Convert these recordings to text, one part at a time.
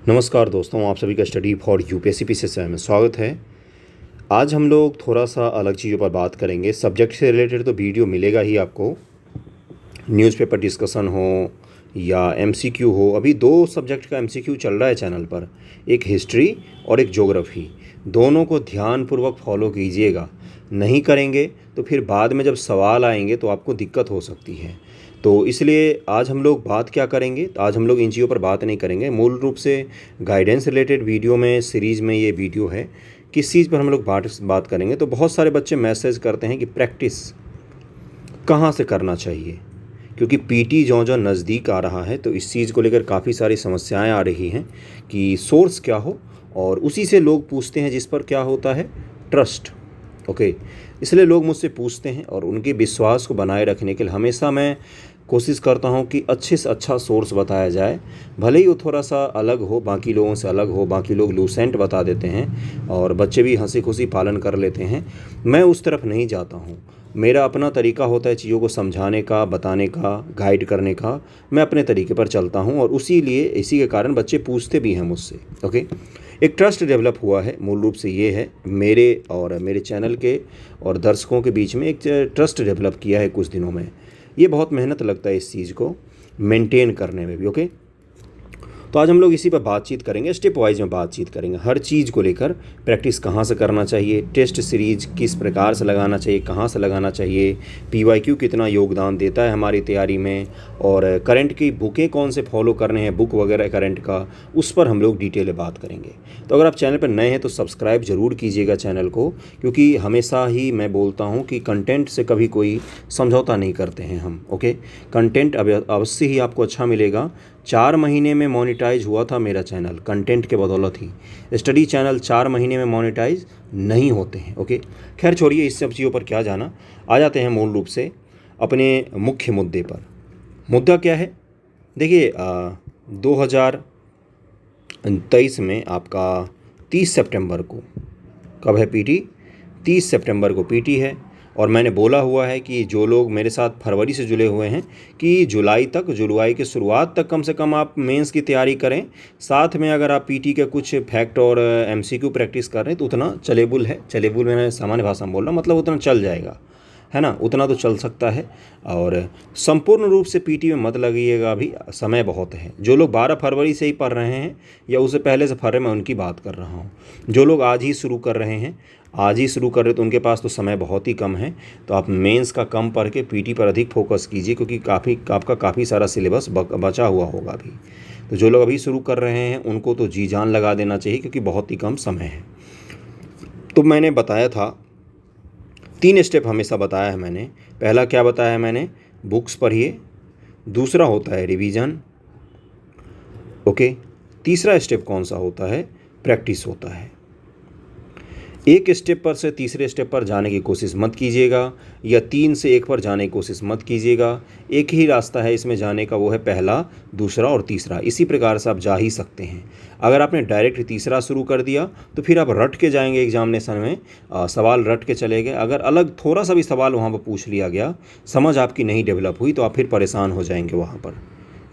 नमस्कार दोस्तों, आप सभी का स्टडी फॉर यूपीएससी पीसीएस में स्वागत है। आज हम लोग थोड़ा सा अलग चीज़ों पर बात करेंगे। सब्जेक्ट से रिलेटेड तो वीडियो मिलेगा ही आपको, न्यूज़पेपर डिस्कशन हो या एमसीक्यू हो। अभी दो सब्जेक्ट का एमसीक्यू चल रहा है चैनल पर, एक हिस्ट्री और एक ज्योग्राफी। दोनों को ध्यानपूर्वक फॉलो कीजिएगा, नहीं करेंगे तो फिर बाद में जब सवाल आएंगे तो आपको दिक्कत हो सकती है। तो इसलिए आज हम लोग बात क्या करेंगे, तो आज हम लोग इन चीज़ों पर बात नहीं करेंगे। मूल रूप से गाइडेंस रिलेटेड वीडियो में, सीरीज़ में ये वीडियो है। किस चीज़ पर हम लोग बात करेंगे, तो बहुत सारे बच्चे मैसेज करते हैं कि प्रैक्टिस कहाँ से करना चाहिए, क्योंकि पीटी जो नज़दीक आ रहा है तो इस चीज़ को लेकर काफ़ी सारी समस्याएं आ रही हैं कि सोर्स क्या हो, और उसी से लोग पूछते हैं जिस पर क्या होता है ट्रस्ट। ओके, इसलिए लोग मुझसे पूछते हैं और उनके विश्वास को बनाए रखने के लिए हमेशा मैं कोशिश करता हूं कि अच्छे से अच्छा सोर्स बताया जाए, भले ही वो थोड़ा सा अलग हो, बाकी लोगों से अलग हो। बाकी लोग लूसेंट बता देते हैं और बच्चे भी हंसी खुशी पालन कर लेते हैं। मैं उस तरफ नहीं जाता हूं। मेरा अपना तरीका होता है चीज़ों को समझाने का, बताने का, गाइड करने का। मैं अपने तरीके पर चलता हूं और इसी के कारण बच्चे पूछते भी हैं मुझसे। ओके, एक ट्रस्ट डेवलप हुआ है। मूल रूप से ये है मेरे और मेरे चैनल के और दर्शकों के बीच में एक ट्रस्ट डेवलप किया है कुछ दिनों में। ये बहुत मेहनत लगता है इस चीज़ को मेंटेन करने में भी। ओके, तो आज हम लोग इसी पर बातचीत करेंगे, स्टेप वाइज में बातचीत करेंगे हर चीज़ को लेकर। प्रैक्टिस कहाँ से करना चाहिए, टेस्ट सीरीज किस प्रकार से लगाना चाहिए, कहाँ से लगाना चाहिए, पीवाईक्यू कितना योगदान देता है हमारी तैयारी में, और करंट की बुकें कौन से फॉलो करने हैं, बुक वगैरह करंट का, उस पर हम लोग डिटेल में बात करेंगे। तो अगर आप चैनल पर नए हैं तो सब्सक्राइब ज़रूर कीजिएगा चैनल को, क्योंकि हमेशा ही मैं बोलता हूँ कि कंटेंट से कभी कोई समझौता नहीं करते हैं हम। ओके, कंटेंट अवश्य ही आपको अच्छा मिलेगा। 4 महीने में मोनेटाइज हुआ था मेरा चैनल, कंटेंट के बदौलत ही। स्टडी चैनल 4 महीने में मोनेटाइज नहीं होते हैं। ओके, खैर छोड़िए इस सब चीज़ों पर क्या जाना। आ जाते हैं मूल रूप से अपने मुख्य मुद्दे पर। मुद्दा क्या है, देखिए 2023 में आपका 30 सितंबर को, कब है पीटी, 30 सितंबर को पीटी है। और मैंने बोला हुआ है कि जो लोग मेरे साथ फरवरी से जुड़े हुए हैं कि जुलाई की शुरुआत तक कम से कम आप मेंस की तैयारी करें। साथ में अगर आप पीटी के कुछ फैक्ट और एमसीक्यू प्रैक्टिस कर रहे हैं तो उतना चलेबुल है। चलेबुल मैं सामान्य भाषा में बोल रहा हूँ, मतलब उतना चल जाएगा, है ना, उतना तो चल सकता है। और संपूर्ण रूप से पीटी में मत लगिएगा, अभी समय बहुत है। जो लोग 12 फरवरी से ही पढ़ रहे हैं या उससे पहले से पढ़ रहे हैं, मैं उनकी बात कर रहा हूँ। जो लोग आज ही शुरू कर रहे हैं तो उनके पास तो समय बहुत ही कम है। तो आप मेंस का कम पढ़ के पीटी पर अधिक फोकस कीजिए, क्योंकि आपका काफ़ी सारा सिलेबस बचा हुआ होगा अभी। तो जो लोग अभी शुरू कर रहे हैं उनको तो जी जान लगा देना चाहिए, क्योंकि बहुत ही कम समय है। तो मैंने बताया था 3 स्टेप हमेशा बताया है मैंने। पहला क्या बताया है मैंने, बुक्स पढ़िए। दूसरा होता है रिवीजन। ओके, तीसरा स्टेप कौन सा होता है, प्रैक्टिस होता है। एक स्टेप पर से तीसरे स्टेप पर जाने की कोशिश मत कीजिएगा, या 3 से 1 पर जाने की कोशिश मत कीजिएगा। एक ही रास्ता है इसमें जाने का, वो है पहला, दूसरा और तीसरा। इसी प्रकार से आप जा ही सकते हैं। अगर आपने डायरेक्ट तीसरा शुरू कर दिया तो फिर आप रट के जाएंगे एग्जामिनेशन में, सवाल रट के चले गए। अगर अलग थोड़ा सा भी सवाल वहाँ पर पूछ लिया गया, समझ आपकी नहीं डेवलप हुई, तो आप फिर परेशान हो जाएंगे वहाँ पर।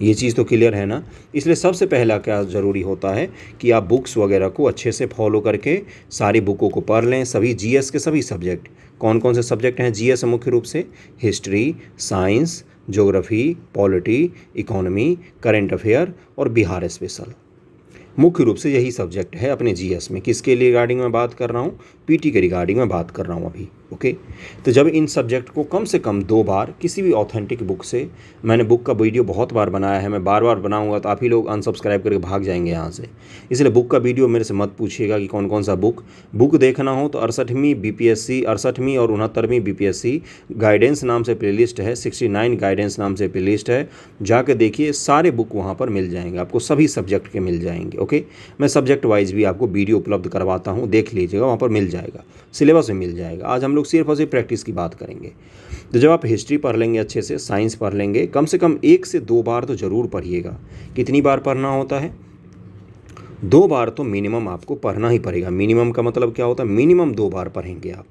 ये चीज़ तो क्लियर है ना। इसलिए सबसे पहला क्या ज़रूरी होता है कि आप बुक्स वगैरह को अच्छे से फॉलो करके सारी बुकों को पढ़ लें। सभी जीएस के सभी सब्जेक्ट, कौन कौन से सब्जेक्ट हैं जीएस में, मुख्य रूप से history, science, geography, polity, economy, current affair और बिहार स्पेशल, मुख्य रूप से यही सब्जेक्ट है अपने जीएस में। किसके रिगार्डिंग में बात कर रहा हूँ, पीटी के रिगार्डिंग में बात कर रहा हूँ अभी। ओके, तो जब इन सब्जेक्ट को कम से कम 2 बार किसी भी ऑथेंटिक बुक से, मैंने बुक का वीडियो बहुत बार बनाया है, मैं बार बार बनाऊंगा तो आप ही लोग अनसब्सक्राइब करके भाग जाएंगे यहाँ से। इसलिए बुक का वीडियो मेरे से मत पूछिएगा कि कौन कौन सा बुक देखना हो तो 68वीं बीपीएससी, 68वीं और 69वीं बीपीएससी गाइडेंस नाम से प्लेलिस्ट है, 69 गाइडेंस नाम से प्लेलिस्ट है, जाके देखिए। सारे बुक वहाँ पर मिल जाएंगे आपको, सभी सब्जेक्ट के मिल जाएंगे। ओके, मैं सब्जेक्ट वाइज भी आपको वीडियो उपलब्ध करवाता हूँ, देख लीजिएगा, वहाँ पर मिल जाएगा, सिलेबस में मिल जाएगा। आज हम लोग सिर्फ और सिर्फ प्रैक्टिस की बात करेंगे। तो जब आप हिस्ट्री पढ़ लेंगे अच्छे से, साइंस पढ़ लेंगे, कम से कम 1 से 2 बार तो ज़रूर पढ़िएगा। कितनी बार पढ़ना होता है, 2 बार तो मिनिमम आपको पढ़ना ही पड़ेगा। मिनिमम का मतलब क्या होता है, मिनिमम 2 बार पढ़ेंगे आप।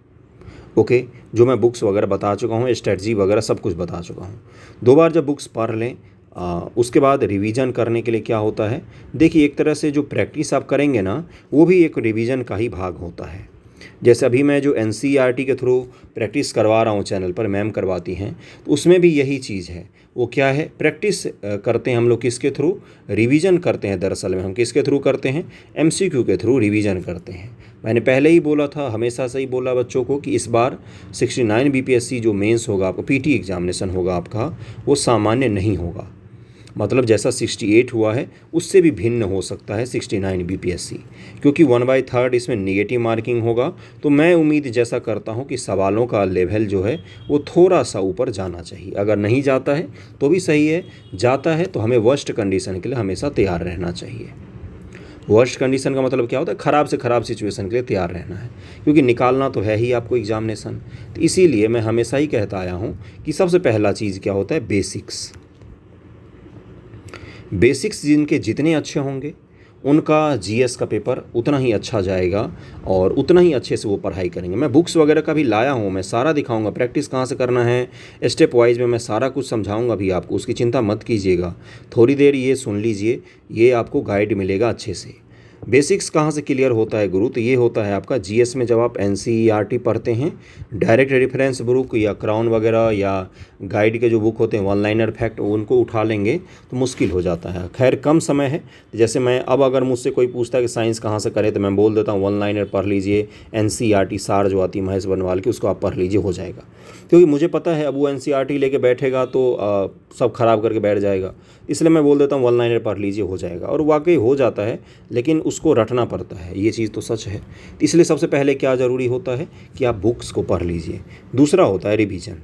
ओके, जो मैं बुक्स वगैरह बता चुका हूँ, स्ट्रेटजी वगैरह सब कुछ बता चुका हूँ। 2 बार जब बुक्स पढ़ लें, उसके बाद रिवीजन करने के लिए क्या होता है, देखिए एक तरह से जो प्रैक्टिस आप करेंगे ना, वो भी एक रिवीजन का ही भाग होता है। जैसे अभी मैं जो एनसीईआरटी के थ्रू प्रैक्टिस करवा रहा हूँ चैनल पर, मैम करवाती हैं, तो उसमें भी यही चीज़ है। वो क्या है, प्रैक्टिस करते हैं हम लोग किसके थ्रू, रिवीजन करते हैं। दरअसल में हम किसके थ्रू करते हैं, एमसीक्यू के थ्रू रिवीजन करते हैं। मैंने पहले ही बोला था, हमेशा से ही बोला बच्चों को कि इस बार 69 बीपीएससी जो मेंस होगा आपका, पीटी एग्जामिनेशन होगा आपका, वो सामान्य नहीं होगा। मतलब जैसा 68 हुआ है उससे भी भिन्न हो सकता है 69 बीपीएससी, क्योंकि 1/3 इसमें नेगेटिव मार्किंग होगा। तो मैं उम्मीद जैसा करता हूं कि सवालों का लेवल जो है वो थोड़ा सा ऊपर जाना चाहिए। अगर नहीं जाता है तो भी सही है, जाता है तो हमें वर्स्ट कंडीशन के लिए हमेशा तैयार रहना चाहिए। वर्स्ट कंडीशन का मतलब क्या होता है, ख़राब से ख़राब सिचुएशन के लिए तैयार रहना है, क्योंकि निकालना तो है ही आपको एग्जामिनेशन। तो इसीलिए मैं हमेशा ही कहता आया हूँ कि सबसे पहला चीज़ क्या होता है, बेसिक्स। बेसिक्स जिनके जितने अच्छे होंगे उनका जीएस का पेपर उतना ही अच्छा जाएगा और उतना ही अच्छे से वो पढ़ाई करेंगे। मैं बुक्स वगैरह का भी लाया हूँ, मैं सारा दिखाऊंगा, प्रैक्टिस कहाँ से करना है, स्टेप वाइज में मैं सारा कुछ समझाऊंगा भी आपको, उसकी चिंता मत कीजिएगा। थोड़ी देर ये सुन लीजिए, ये आपको गाइड मिलेगा अच्छे से। बेसिक्स कहाँ से क्लियर होता है गुरु, तो ये होता है आपका जीएस में जब आप एनसीईआरटी पढ़ते हैं, डायरेक्ट रेफरेंस बुक या क्राउन वगैरह या गाइड के जो बुक होते हैं वन लाइनर फैक्ट, उनको उठा लेंगे तो मुश्किल हो जाता है। खैर कम समय है, जैसे मैं अब अगर मुझसे कोई पूछता है कि साइंस कहाँ से करें, तो मैं बोल देता हूँ वन लाइनर पढ़ लीजिए, एनसीईआरटी सार जो आती है महेश बनवाल की, उसको आप पढ़ लीजिए, हो जाएगा। क्योंकि मुझे पता है अब वो एनसीईआरटी लेके बैठेगा तो सब खराब करके बैठ जाएगा, इसलिए मैं बोल देता हूँ वन लाइनर पढ़ लीजिए, हो जाएगा। और वाकई हो जाता है, लेकिन उसको रटना पड़ता है, ये चीज़ तो सच है। इसलिए सबसे पहले क्या ज़रूरी होता है कि आप बुक्स को पढ़ लीजिए। दूसरा होता है रिवीजन।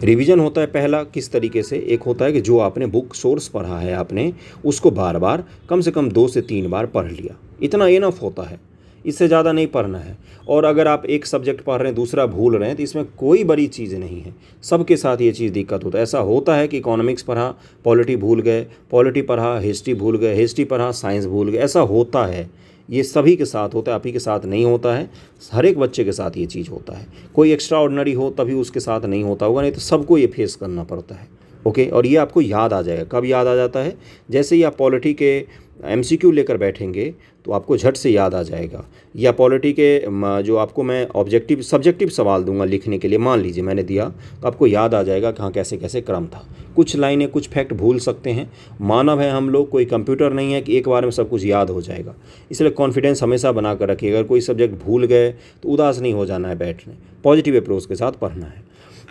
रिवीजन होता है पहला किस तरीके से, एक होता है कि जो आपने बुक सोर्स पढ़ा है आपने उसको बार बार कम से कम 2 से 3 बार पढ़ लिया, इतना इनफ होता है, इससे ज़्यादा नहीं पढ़ना है। और अगर आप एक सब्जेक्ट पढ़ रहे हैं दूसरा भूल रहे हैं तो इसमें कोई बड़ी चीज़ नहीं है, सबके साथ ये चीज़ दिक्कत होता है। ऐसा होता है कि इकोनॉमिक्स पढ़ा पॉलिटी भूल गए, पॉलिटी पढ़ा हिस्ट्री भूल गए, हिस्ट्री पढ़ा साइंस भूल गए, ऐसा होता है। ये सभी के साथ होता है, आप ही के साथ नहीं होता है, हर एक बच्चे के साथ ये चीज़ होता है। कोई एक्स्ट्रा ऑर्डिनरी हो तभी उसके साथ नहीं होता होगा, नहीं तो सबको ये फेस करना पड़ता है। ओके, और ये आपको याद आ जाएगा। कब याद आ जाता है, जैसे ही आप पॉलिटी के एमसीक्यू लेकर बैठेंगे तो आपको झट से याद आ जाएगा। या पॉलिटी के जो आपको मैं ऑब्जेक्टिव सब्जेक्टिव सवाल दूंगा लिखने के लिए, मान लीजिए मैंने दिया, तो आपको याद आ जाएगा कि हाँ कैसे कैसे क्रम था। कुछ लाइनें कुछ फैक्ट भूल सकते हैं, मानव है हम लोग, कोई कंप्यूटर नहीं है कि एक बार में सब कुछ याद हो जाएगा। इसलिए कॉन्फिडेंस हमेशा बना कर रखिए। अगर कोई सब्जेक्ट भूल गए तो उदास नहीं हो जाना है, बैठने पॉजिटिव अप्रोच के साथ पढ़ना है।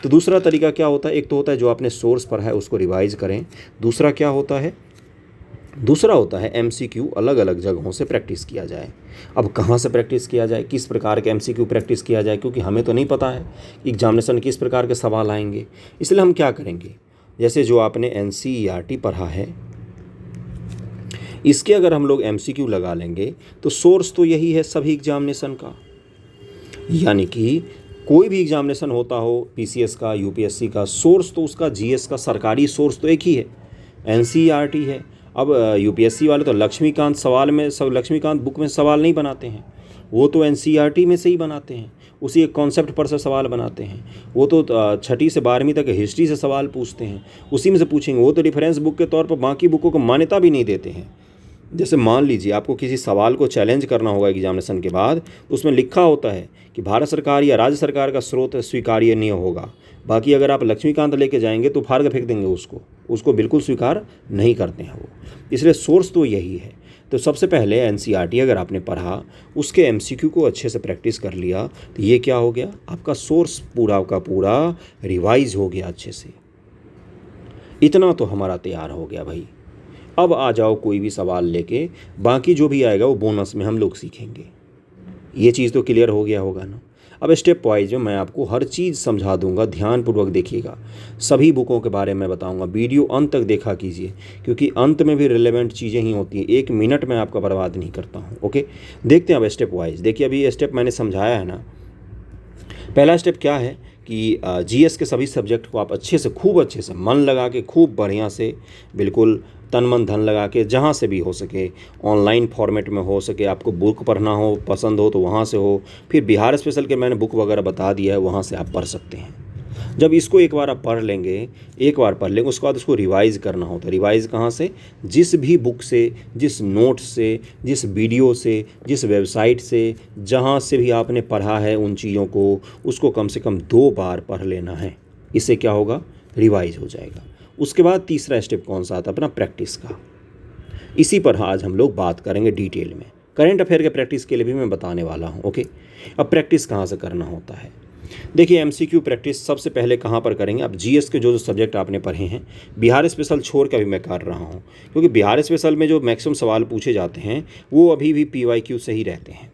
तो दूसरा तरीका क्या होता है, एक तो होता है जो आपने सोर्स पढ़ा है उसको रिवाइज करें। दूसरा क्या होता है, दूसरा होता है एमसीक्यू अलग अलग जगहों से प्रैक्टिस किया जाए। अब कहाँ से प्रैक्टिस किया जाए, किस प्रकार के एमसीक्यू प्रैक्टिस किया जाए, क्योंकि हमें तो नहीं पता है एग्जामिनेशन किस प्रकार के सवाल आएंगे। इसलिए हम क्या करेंगे, जैसे जो आपने एनसीईआरटी पढ़ा है इसके अगर हम लोग एमसीक्यू लगा लेंगे तो सोर्स तो यही है सभी एग्जामिनेशन का। यानी कि कोई भी एग्जामिनेशन होता हो, पीसीएस का, यूपीएससी का, सोर्स तो उसका जीएस का सरकारी सोर्स तो एक ही है, एनसीईआरटी है। अब यूपीएससी वाले तो लक्ष्मीकांत सवाल में सब लक्ष्मीकांत बुक में सवाल नहीं बनाते हैं, वो तो एनसीईआरटी में से ही बनाते हैं, उसी एक कॉन्सेप्ट पर से सवाल बनाते हैं। वो तो 6ठी से 12वीं तक हिस्ट्री से सवाल पूछते हैं, उसी में से पूछेंगे। वो तो रेफरेंस बुक के तौर पर बाकी बुकों को मान्यता भी नहीं देते हैं। जैसे मान लीजिए आपको किसी सवाल को चैलेंज करना होगा एग्जामिनेशन के बाद, तो उसमें लिखा होता है कि भारत सरकार या राज्य सरकार का स्रोत स्वीकार्य नहीं होगा। बाकी अगर आप लक्ष्मीकांत लेके जाएंगे तो फाड़ के फेंक देंगे, उसको बिल्कुल स्वीकार नहीं करते हैं वो। इसलिए सोर्स तो यही है। तो सबसे पहले एनसीईआरटी अगर आपने पढ़ा, उसके एमसीक्यू को अच्छे से प्रैक्टिस कर लिया, तो ये क्या हो गया, आपका सोर्स पूरा का पूरा रिवाइज हो गया अच्छे से। इतना तो हमारा तैयार हो गया भाई। अब आ जाओ कोई भी सवाल लेके, बाकी जो भी आएगा वो बोनस में हम लोग सीखेंगे। ये चीज़ तो क्लियर हो गया होगा ना। अब स्टेप वाइज में मैं आपको हर चीज़ समझा दूंगा, ध्यानपूर्वक देखिएगा। सभी बुकों के बारे में बताऊंगा, वीडियो अंत तक देखा कीजिए, क्योंकि अंत में भी रिलेवेंट चीज़ें ही होती हैं। 1 मिनट में आपका बर्बाद नहीं करता हूँ। ओके, देखते हैं अब स्टेप वाइज। देखिए अभी ये स्टेप मैंने समझाया है ना। पहला स्टेप क्या है कि जीएस के सभी सब्जेक्ट को आप अच्छे से, खूब अच्छे से मन लगा के, खूब बढ़िया से, बिल्कुल तन मन धन लगा के, जहाँ से भी हो सके, ऑनलाइन फॉर्मेट में हो सके, आपको बुक पढ़ना हो पसंद हो तो वहाँ से हो, फिर बिहार स्पेशल के मैंने बुक वगैरह बता दिया है, वहाँ से आप पढ़ सकते हैं। जब इसको एक बार आप पढ़ लेंगे, एक बार पढ़ लेंगे, उसके बाद उसको रिवाइज़ करना होता है। रिवाइज़ कहाँ से? जिस भी बुक से, जिस नोट से, जिस वीडियो से, जिस वेबसाइट से, जहाँ से भी आपने पढ़ा है उन चीज़ों को, उसको कम से कम 2 बार पढ़ लेना है। इससे क्या होगा? रिवाइज़ हो जाएगा। उसके बाद तीसरा स्टेप कौन सा आता है? अपना प्रैक्टिस का। इसी पर आज हम लोग बात करेंगे डिटेल में। करंट अफेयर के प्रैक्टिस के लिए भी मैं बताने वाला हूँ। ओके, अब प्रैक्टिस कहाँ से करना होता है? देखिए, एमसीक्यू प्रैक्टिस सबसे पहले कहाँ पर करेंगे? आप जीएस के जो सब्जेक्ट आपने पढ़े हैं, बिहार स्पेशल छोड़ के अभी मैं कर रहा हूँ, क्योंकि बिहार स्पेशल में जो मैक्सिमम सवाल पूछे जाते हैं वो अभी भी पीवाईक्यू से ही रहते हैं।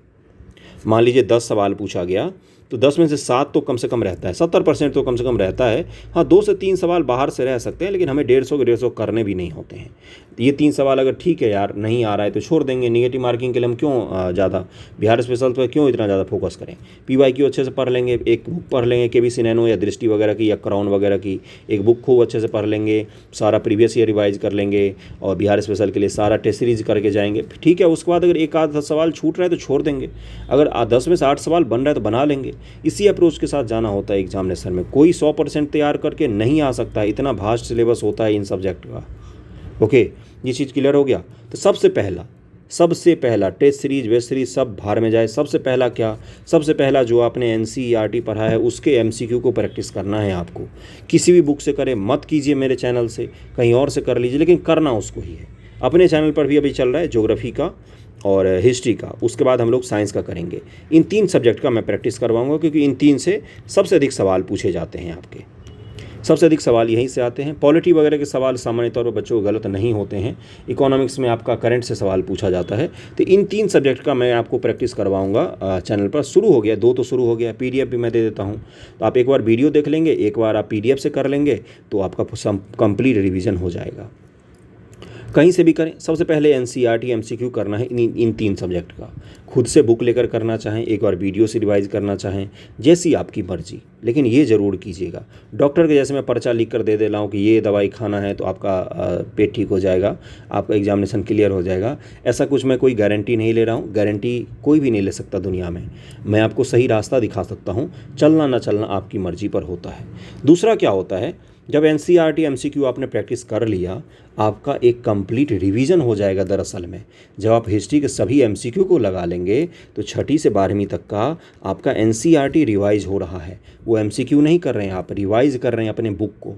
मान लीजिए 10 सवाल पूछा गया तो 10 में से 7 तो कम से कम रहता है, 70% तो कम से कम रहता है। हाँ, 2 से 3 सवाल बाहर से रह सकते हैं, लेकिन हमें 150 के 150 करने भी नहीं होते हैं। ये 3 सवाल अगर ठीक है यार नहीं आ रहा है तो छोड़ देंगे। निगेटिव मार्किंग के लिए हम क्यों ज़्यादा बिहार स्पेशल पर क्यों इतना ज़्यादा फोकस करें? पीवाईक्यू अच्छे से पढ़ लेंगे, एक बुक पढ़ लेंगे केबीसी नैनो या दृष्टि वगैरह की या क्राउन वगैरह की, एक बुक खूब अच्छे से पढ़ लेंगे, सारा प्रीवियस ईयर रिवाइज कर लेंगे और बिहार स्पेशल के लिए सारा टेस्ट सीरीज करके जाएंगे। ठीक है, उसके बाद अगर एक आध सवाल छूट रहा है तो छोड़ देंगे, अगर 10 में से 8 सवाल बन रहा है तो बना लेंगे। इसी अप्रोच के साथ जाना होता है एग्जामिनेशन में। कोई 100% तैयार करके नहीं आ सकता, इतना भास्ट सिलेबस होता है इन सब्जेक्ट का। ओके, ये चीज़ क्लियर हो गया। तो सबसे पहला टेस्ट सीरीज वेस्ट सीरीज सब बाहर में जाए। सबसे पहला क्या? सबसे पहला जो आपने एनसीईआरटी पढ़ा है उसके एमसीक्यू को प्रैक्टिस करना है आपको। किसी भी बुक से करें, मत कीजिए मेरे चैनल से, कहीं और से कर लीजिए, लेकिन करना उसको ही है। अपने चैनल पर भी अभी चल रहा है ज्योग्राफी का और हिस्ट्री का, उसके बाद हम लोग साइंस का करेंगे। इन 3 सब्जेक्ट का मैं प्रैक्टिस करवाऊंगा, क्योंकि इन 3 से सबसे अधिक सवाल पूछे जाते हैं आपके, सबसे अधिक सवाल यहीं से आते हैं। पॉलिटी वगैरह के सवाल सामान्य तौर पर बच्चों को गलत नहीं होते हैं। इकोनॉमिक्स में आपका करंट से सवाल पूछा जाता है। तो इन 3 सब्जेक्ट का मैं आपको प्रैक्टिस करवाऊंगा चैनल पर। शुरू हो गया, 2 तो शुरू हो गया, पीडीएफ भी मैं दे देता हूँ। तो आप एक बार वीडियो देख लेंगे, एक बार आप पीडीएफ से कर लेंगे तो आपका कंप्लीट रिविजन हो जाएगा। कहीं से भी करें, सबसे पहले एनसीईआरटी एमसीक्यू करना है इन 3 सब्जेक्ट का। खुद से बुक लेकर करना चाहें, एक बार वीडियो से रिवाइज करना चाहें, जैसी आपकी मर्जी, लेकिन ये ज़रूर कीजिएगा। डॉक्टर के जैसे मैं पर्चा लिख कर दे दे रहा हूँ कि ये दवाई खाना है तो आपका पेट ठीक हो जाएगा, आपका एग्जामिनेशन क्लियर हो जाएगा, ऐसा कुछ मैं कोई गारंटी नहीं ले रहा हूँ। गारंटी कोई भी नहीं ले सकता दुनिया में। मैं आपको सही रास्ता दिखा सकता हूँ, चलना ना चलना आपकी मर्जी पर होता है। दूसरा क्या होता है, जब एनसीईआरटी एमसीक्यू आपने प्रैक्टिस कर लिया, आपका एक कंप्लीट रिवीजन हो जाएगा। दरअसल में जब आप हिस्ट्री के सभी एमसीक्यू को लगा लेंगे तो 6ठी से 12वीं तक का आपका एनसीईआरटी रिवाइज हो रहा है। वो एमसीक्यू नहीं कर रहे हैं, आप रिवाइज कर रहे हैं अपने बुक को।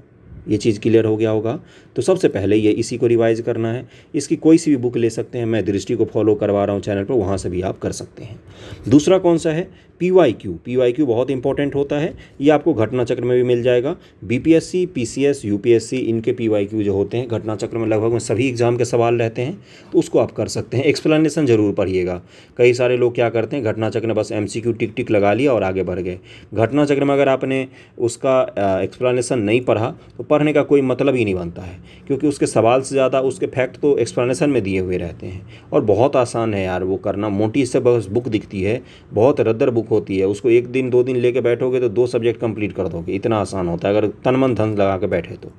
ये चीज़ क्लियर हो गया होगा। तो सबसे पहले ये इसी को रिवाइज करना है। इसकी कोई सी भी बुक ले सकते हैं, मैं दृष्टि को फॉलो करवा रहा हूँ चैनल पर, वहाँ से भी आप कर सकते हैं। दूसरा कौन सा है? पीवाईक्यू। पीवाईक्यू बहुत इंपॉर्टेंट होता है, ये आपको घटना चक्र में भी मिल जाएगा। बीपीएससी, पीसीएस, यूपीएससी, इनके पीवाईक्यू जो होते हैं घटना चक्र में लगभग में सभी एग्जाम के सवाल रहते हैं, तो उसको आप कर सकते हैं। एक्सप्लेनेशन जरूर पढ़िएगा। कई सारे लोग क्या करते हैं, घटना चक्र में बस एमसीक्यू टिक टिक लगा लिया और आगे बढ़ गए। घटना चक्र में अगर आपने उसका एक्सप्लेनेशन नहीं पढ़ा तो पढ़ने का कोई मतलब ही नहीं बनता है, क्योंकि उसके सवाल से ज़्यादा उसके फैक्ट तो एक्सप्लेनेशन में दिए हुए रहते हैं। और बहुत आसान है यार वो करना, मोटी से बस बुक दिखती है, बहुत रद्दर बुक होती है। उसको 1 दिन 2 दिन लेके बैठोगे तो 2 सब्जेक्ट कंप्लीट कर दोगे, इतना आसान होता है अगर तन मन धन लगा के बैठे तो।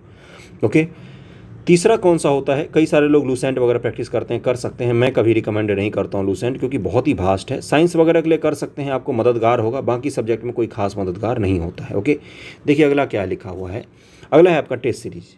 ओके, तीसरा कौन सा होता है? कई सारे लोग लूसेंट वगैरह प्रैक्टिस करते हैं, कर सकते हैं। मैं कभी रिकमेंड नहीं करता हूँ लूसेंट, क्योंकि बहुत ही भास्ट है। साइंस वगैरह के लिए कर सकते हैं, आपको मददगार होगा, बाकी सब्जेक्ट में कोई खास मददगार नहीं होता है। ओके, देखिए अगला क्या लिखा हुआ है। अगला है आपका टेस्ट सीरीज।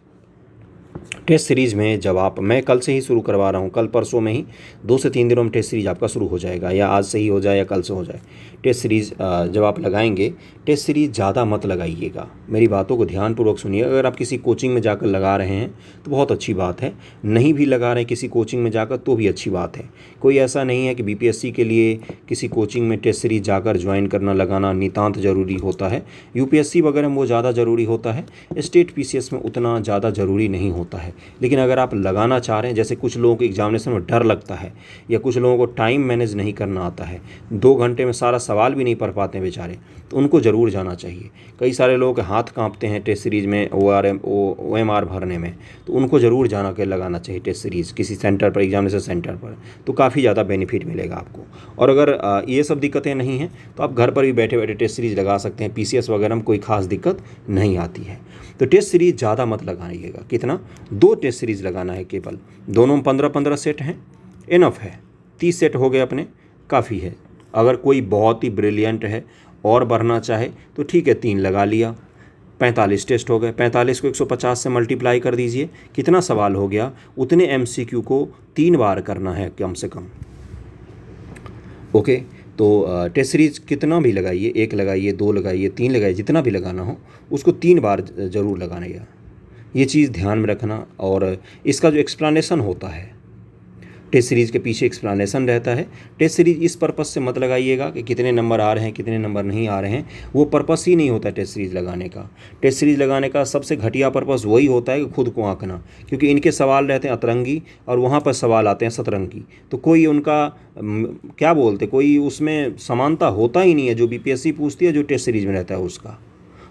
टेस्ट सीरीज़ में जब आप, मैं कल से ही शुरू करवा रहा हूँ, कल परसों में ही 2 से 3 दिनों में टेस्ट सीरीज आपका शुरू हो जाएगा, या आज से ही हो जाए या कल से हो जाए। टेस्ट सीरीज़ जब आप लगाएंगे, टेस्ट सीरीज़ ज़्यादा मत लगाइएगा, मेरी बातों को ध्यानपूर्वक सुनिए। अगर आप किसी कोचिंग में जाकर लगा रहे हैं तो बहुत अच्छी बात है, नहीं भी लगा रहे हैं किसी कोचिंग में जाकर तो भी अच्छी बात है। कोई ऐसा नहीं है कि बीपीएससी के लिए किसी कोचिंग में टेस्ट सीरीज जाकर ज्वाइन करना लगाना नितांत ज़रूरी होता है। यूपीएससी वगैरह में वो ज़्यादा ज़रूरी होता है, स्टेट पीसीएस में उतना ज़्यादा ज़रूरी नहीं होता है। लेकिन अगर आप लगाना चाह रहे हैं, जैसे कुछ लोगों को एग्जामिनेशन में डर लगता है, या कुछ लोगों को टाइम मैनेज नहीं करना आता है, 2 घंटे में सारा सवाल भी नहीं पढ़ पाते हैं बेचारे, तो उनको ज़रूर जाना चाहिए। कई सारे लोगों के हाथ कांपते हैं टेस्ट सीरीज़ में OMR भरने में, तो उनको ज़रूर जाना के लगाना चाहिए टेस्ट सीरीज़ किसी सेंटर पर, एग्जामिनेशन सेंटर पर, तो काफ़ी ज़्यादा बेनिफिट मिलेगा आपको। और अगर ये सब दिक्कतें नहीं हैं तो आप घर पर भी बैठे बैठे टेस्ट सीरीज़ लगा सकते हैं। पीसीएस वगैरह में कोई खास दिक्कत नहीं आती है। तो टेस्ट सीरीज़ ज़्यादा मत लगाइएगा। कितना? 2 टेस्ट सीरीज़ लगाना है केवल। दोनों में 15-15 सेट हैं, इनफ है। 30 सेट हो गए अपने, काफ़ी है। अगर कोई बहुत ही ब्रिलियंट है और बढ़ना चाहे तो ठीक है 3 लगा लिया, 45 टेस्ट हो गए, 45 को 150 से मल्टीप्लाई कर दीजिए, कितना सवाल हो गया, उतने MCQ को 3 बार करना है कम से कम। ओके, तो टेस्ट सीरीज कितना भी लगाइए, 1 लगाइए, 2 लगाइए, 3 लगाइए, जितना भी लगाना हो उसको 3 बार ज़रूर लगाना है। ये चीज़ ध्यान में रखना। और इसका जो एक्सप्लेनेशन होता है, टेस्ट सीरीज़ के पीछे एक्सप्लेनेशन रहता है। टेस्ट सीरीज़ इस पर्पस से मत लगाइएगा कि कितने नंबर आ रहे हैं, कितने नंबर नहीं आ रहे हैं, वो पर्पस ही नहीं होता टेस्ट सीरीज़ लगाने का। टेस्ट सीरीज़ लगाने का सबसे घटिया पर्पस वही होता है कि खुद को आंकना, क्योंकि इनके सवाल रहते हैं अतरंगी और वहाँ पर सवाल आते हैं सतरंगी, तो कोई उनका क्या बोलते, कोई उसमें समानता होता ही नहीं है। जो BPSC पूछती है, जो टेस्ट सीरीज़ में रहता है, उसका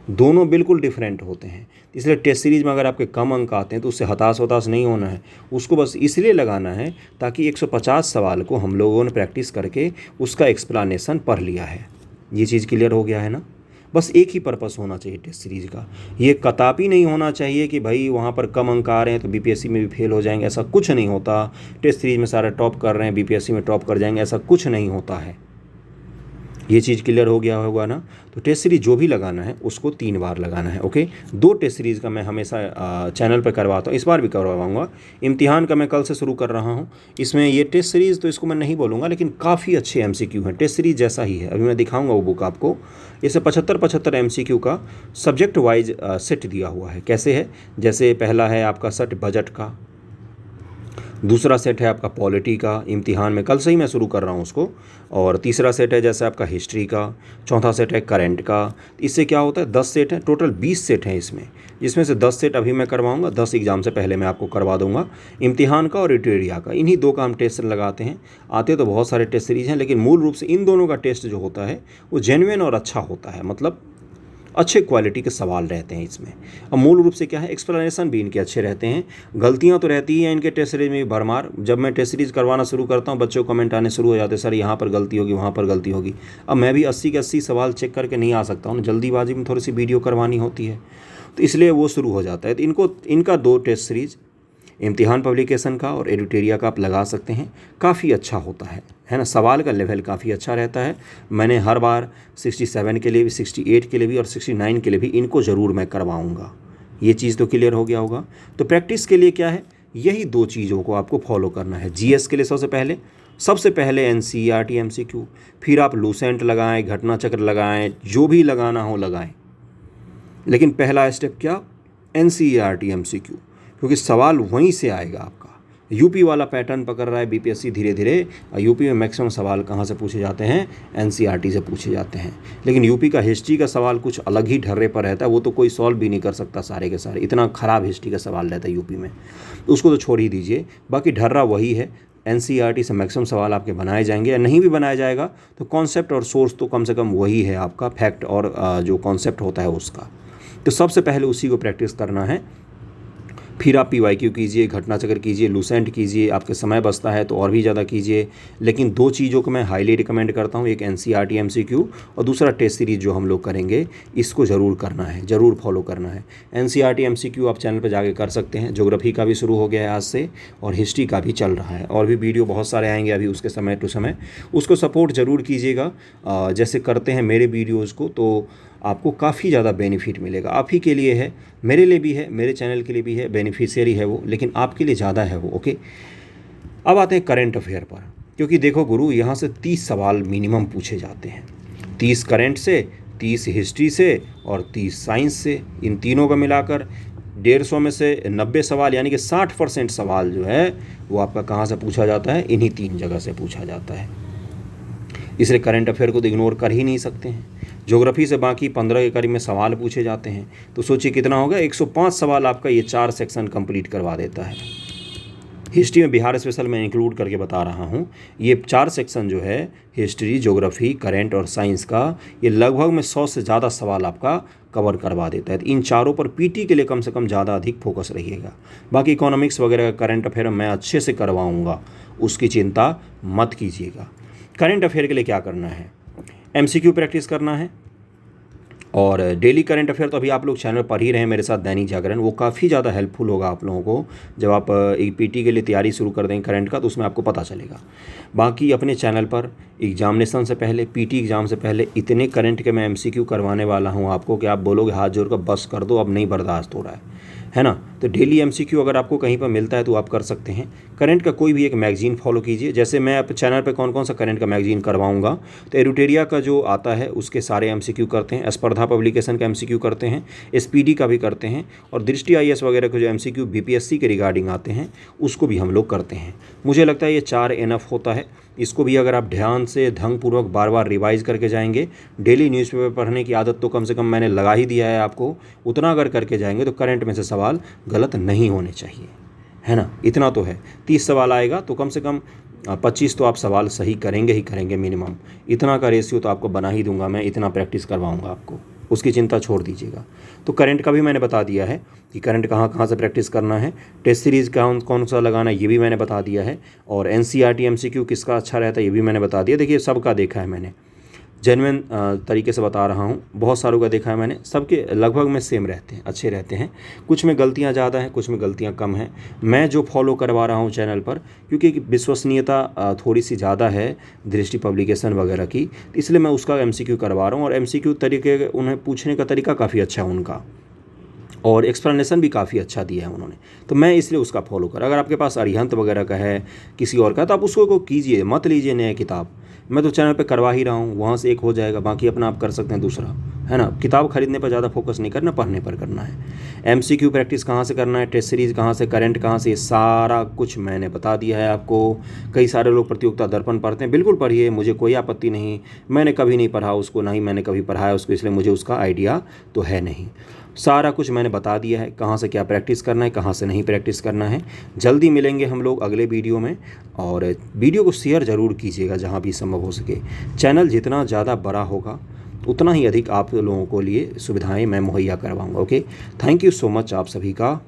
दोनों बिल्कुल डिफरेंट होते हैं। इसलिए टेस्ट सीरीज़ में अगर आपके कम अंक आते हैं तो उससे हताश नहीं होना है, उसको बस इसलिए लगाना है ताकि 150 सवाल को हम लोगों ने प्रैक्टिस करके उसका एक्सप्लेनेशन पढ़ लिया है। ये चीज़ क्लियर हो गया है ना। बस एक ही पर्पस होना चाहिए टेस्ट सीरीज़ का, ये कतापी नहीं होना चाहिए कि भाई वहाँ पर कम अंक आ रहे हैं तो BPSC में भी फेल हो जाएंगे, ऐसा कुछ नहीं होता। टेस्ट सीरीज़ में सारे टॉप कर रहे हैं, BPSC में टॉप कर जाएंगे, ऐसा कुछ नहीं होता है। ये चीज़ क्लियर हो गया होगा ना। तो टेस्ट सीरीज़ जो भी लगाना है उसको 3 बार लगाना है। ओके, 2 टेस्ट सीरीज़ का मैं हमेशा चैनल पर करवाता हूँ, इस बार भी करवाऊँगा। इम्तिहान का मैं कल से शुरू कर रहा हूँ। इसमें ये टेस्ट सीरीज़ तो इसको मैं नहीं बोलूँगा, लेकिन काफ़ी अच्छे MCQ हैं, टेस्ट सीरीज़ जैसा ही है। अभी मैं दिखाऊँगा वो बुक आपको। इसे 75 MCQ का सब्जेक्ट वाइज सेट दिया हुआ है। कैसे है, जैसे पहला है आपका सेट बजट का, दूसरा सेट है आपका पॉलिटी का, इम्तिहान में कल से ही मैं शुरू कर रहा हूँ उसको, और तीसरा सेट है जैसे आपका हिस्ट्री का, चौथा सेट है करंट का। इससे क्या होता है, 10 सेट हैं, टोटल 20 सेट हैं इसमें, जिसमें से 10 सेट अभी मैं करवाऊँगा, 10 एग्ज़ाम से पहले मैं आपको करवा दूँगा। इम्तिहान का और एडिटोरिया का, इन्हीं 2 का हम टेस्ट लगाते हैं। आते तो बहुत सारे टेस्ट सीरीज़ हैं, लेकिन मूल रूप से इन दोनों का टेस्ट जो होता है वो जेन्युइन और अच्छा होता है, मतलब अच्छे क्वालिटी के सवाल रहते हैं इसमें। अब मूल रूप से क्या है, एक्सप्लेनेशन भी इनके अच्छे रहते हैं। गलतियां तो रहती ही हैं इनके टेस्ट सीरीज में भरमार। जब मैं टेस्ट सीरीज़ करवाना शुरू करता हूं, बच्चों को कमेंट आने शुरू हो जाते हैं, सर यहाँ पर गलती होगी, वहाँ पर गलती होगी। अब मैं भी 80 के 80 सवाल चेक करके नहीं आ सकता हूँ, जल्दीबाजी में थोड़ी सी वीडियो करवानी होती है, तो इसलिए वो शुरू हो जाता है। तो इनका 2 टेस्ट सीरीज़, इम्तिहान पब्लिकेशन का और एडिटोरिया का आप लगा सकते हैं, काफ़ी अच्छा होता है ना। सवाल का लेवल काफ़ी अच्छा रहता है। मैंने हर बार 67 के लिए भी, 68 के लिए भी और 69 के लिए भी इनको ज़रूर मैं करवाऊँगा। ये चीज़ तो क्लियर हो गया होगा। तो प्रैक्टिस के लिए क्या है, यही 2 चीज़ों को आपको फॉलो करना है। GS के लिए सबसे पहले NCERT MCQ, फिर आप लूसेंट लगाएं, घटना चक्र लगाएं, जो भी लगाना हो लगाएं, लेकिन पहला स्टेप क्या, NCERT MCQ, क्योंकि सवाल वहीं से आएगा आपका। यूपी वाला पैटर्न पकड़ रहा है BPSC धीरे धीरे। यूपी में मैक्सिमम सवाल कहाँ से पूछे जाते हैं, NCERT से पूछे जाते हैं। लेकिन यूपी का हिस्ट्री का सवाल कुछ अलग ही ढर्रे पर रहता है, वो तो कोई सॉल्व भी नहीं कर सकता सारे के सारे, इतना ख़राब हिस्ट्री का सवाल रहता है यूपी में, उसको तो छोड़ ही दीजिए। बाकी ढर्रा वही है, NCERT से मैक्सिमम सवाल आपके बनाए जाएंगे, या नहीं भी बनाया जाएगा तो कॉन्सेप्ट और सोर्स तो कम से कम वही है आपका, फैक्ट और जो कॉन्सेप्ट होता है उसका। तो सबसे पहले उसी को प्रैक्टिस करना है। फिर आप PYQ कीजिए, घटना चक्र कीजिए, लूसेंट कीजिए, आपके समय बचता है तो और भी ज़्यादा कीजिए। लेकिन 2 चीज़ों को मैं हाईली रिकमेंड करता हूँ, एक NCERT MCQ और दूसरा टेस्ट सीरीज़ जो हम लोग करेंगे, इसको ज़रूर करना है, ज़रूर फॉलो करना है। NCERT MCQ आप चैनल पर जाके कर सकते हैं। ज्योग्राफी का भी शुरू हो गया है आज से, और हिस्ट्री का भी चल रहा है, और भी वीडियो बहुत सारे आएंगे अभी उसके समय टू समय, उसको सपोर्ट ज़रूर कीजिएगा। जैसे करते हैं मेरे वीडियोज़ को, तो आपको काफ़ी ज़्यादा बेनिफिट मिलेगा। आप ही के लिए है, मेरे लिए भी है, मेरे चैनल के लिए भी है, बेनिफिशियरी है वो, लेकिन आपके लिए ज़्यादा है वो। ओके, अब आते हैं करंट अफेयर पर, क्योंकि देखो गुरु, यहाँ से 30 सवाल मिनिमम पूछे जाते हैं, 30 करंट से, 30 हिस्ट्री से और 30 साइंस से। इन तीनों को मिलाकर 150 में से 90 सवाल, यानी कि 60% सवाल जो है वो आपका कहाँ से पूछा जाता है, इन्हीं 3 जगह से पूछा जाता है। इसलिए करंट अफेयर को तो इग्नोर कर ही नहीं सकते हैं। ज्योग्राफी से बाकी 15 के करीब में सवाल पूछे जाते हैं, तो सोचिए कितना होगा, 105 सवाल आपका ये 4 सेक्शन कंप्लीट करवा देता है। हिस्ट्री में बिहार स्पेशल मैं इंक्लूड करके बता रहा हूँ, ये 4 सेक्शन जो है, हिस्ट्री, ज्योग्राफी, करंट और साइंस का, ये लगभग में 100 से ज़्यादा सवाल आपका कवर करवा देता है। तो इन चारों पर PT के लिए कम से कम ज़्यादा अधिक फोकस रहिएगा। बाकी इकोनॉमिक्स वगैरह का करंट अफेयर मैं अच्छे से करवाऊँगा, उसकी चिंता मत कीजिएगा। करंट अफेयर के लिए क्या करना है, MCQ प्रैक्टिस करना है, और डेली करंट अफेयर तो अभी आप लोग चैनल पर ही रहे मेरे साथ, दैनिक जागरण, वो काफ़ी ज़्यादा हेल्पफुल होगा आप लोगों को। जब आप एक पीटी के लिए तैयारी शुरू कर देंगे करंट का, तो उसमें आपको पता चलेगा। बाकी अपने चैनल पर एग्जामिनेशन से पहले, पीटी एग्ज़ाम से पहले इतने करंट के मैं एमसीक्यू करवाने वाला हूँ आपको कि आप बोलोगे हाथ जोड़कर बस कर दो, अब नहीं बर्दाश्त हो रहा है ना। तो डेली एमसीक्यू अगर आपको कहीं पर मिलता है तो आप कर सकते हैं। करंट का कोई भी एक मैगजीन फॉलो कीजिए, जैसे मैं आप चैनल पे कौन कौन सा करंट का मैगजीन करवाऊंगा, तो एरुटेरिया का जो आता है उसके सारे एमसीक्यू करते हैं, स्पर्धा पब्लिकेशन का एमसीक्यू करते हैं, एसपीडी का भी करते हैं, और दृष्टि आईएएस वगैरह के जो एमसीक्यू बीपीएससी के रिगार्डिंग आते हैं उसको भी हम लोग करते हैं। मुझे लगता है ये 4 इनफ होता है। इसको भी अगर आप ध्यान से ढंगपूर्वक बार बार रिवाइज करके जाएंगे, डेली न्यूज़पेपर पढ़ने की आदत तो कम से कम मैंने लगा ही दिया है आपको, उतना अगर करके जाएंगे तो करंट में से सवाल गलत नहीं होने चाहिए, है ना। इतना तो है, 30 सवाल आएगा तो कम से कम 25 तो आप सवाल सही करेंगे ही करेंगे मिनिमम। इतना का रेशियो तो आपको बना ही दूंगा मैं, इतना प्रैक्टिस करवाऊंगा आपको, उसकी चिंता छोड़ दीजिएगा। तो करंट का भी मैंने बता दिया है कि करंट कहाँ कहाँ से प्रैक्टिस करना है, टेस्ट सीरीज़ कौन सा लगाना है ये भी मैंने बता दिया है, और एनसीईआरटी एमसीक्यू किसका अच्छा रहता है ये भी मैंने बता दिया। देखिए सबका देखा है मैंने, जेन्युइन तरीके से बता रहा हूँ, बहुत सारों का देखा है मैंने, सबके लगभग में सेम रहते हैं, अच्छे रहते हैं। कुछ में गलतियाँ ज़्यादा हैं, कुछ में गलतियाँ कम हैं। मैं जो फॉलो करवा रहा हूँ चैनल पर, क्योंकि विश्वसनीयता थोड़ी सी ज़्यादा है दृष्टि पब्लिकेशन वगैरह की, इसलिए मैं उसका एमसीक्यू करवा रहा हूँ। और एमसीक्यू तरीके, उन्हें पूछने का तरीका काफ़ी अच्छा है उनका, और एक्सप्लेनेशन भी काफ़ी अच्छा दिया है उन्होंने, तो मैं इसलिए उसका फॉलो कर। अगर आपके पास अरिहंत वगैरह का है, किसी और का, तो आप उसको कीजिए, मत लीजिए नया किताब। मैं तो चैनल पे करवा ही रहा हूँ, वहाँ से एक हो जाएगा, बाकी अपना आप कर सकते हैं दूसरा, है ना। किताब खरीदने पर ज़्यादा फोकस नहीं करना, पढ़ने पर करना है। एमसीक्यू प्रैक्टिस कहाँ से करना है, टेस्ट सीरीज़ कहाँ से, करंट कहाँ से, ये सारा कुछ मैंने बता दिया है आपको। कई सारे लोग प्रतियोगिता दर्पण पढ़ते हैं, बिल्कुल पढ़िए, मुझे कोई आपत्ति नहीं। मैंने कभी नहीं पढ़ा उसको, ना ही मैंने कभी पढ़ाया उसको, इसलिए मुझे उसका आइडिया तो है नहीं। सारा कुछ मैंने बता दिया है, कहाँ से क्या प्रैक्टिस करना है, कहाँ से नहीं प्रैक्टिस करना है। जल्दी मिलेंगे हम लोग अगले वीडियो में, और वीडियो को शेयर ज़रूर कीजिएगा जहाँ भी संभव हो सके। चैनल जितना ज़्यादा बड़ा होगा उतना ही अधिक आप लोगों को लिए सुविधाएं मैं मुहैया करवाऊंगा। Okay, thank you so much आप सभी का।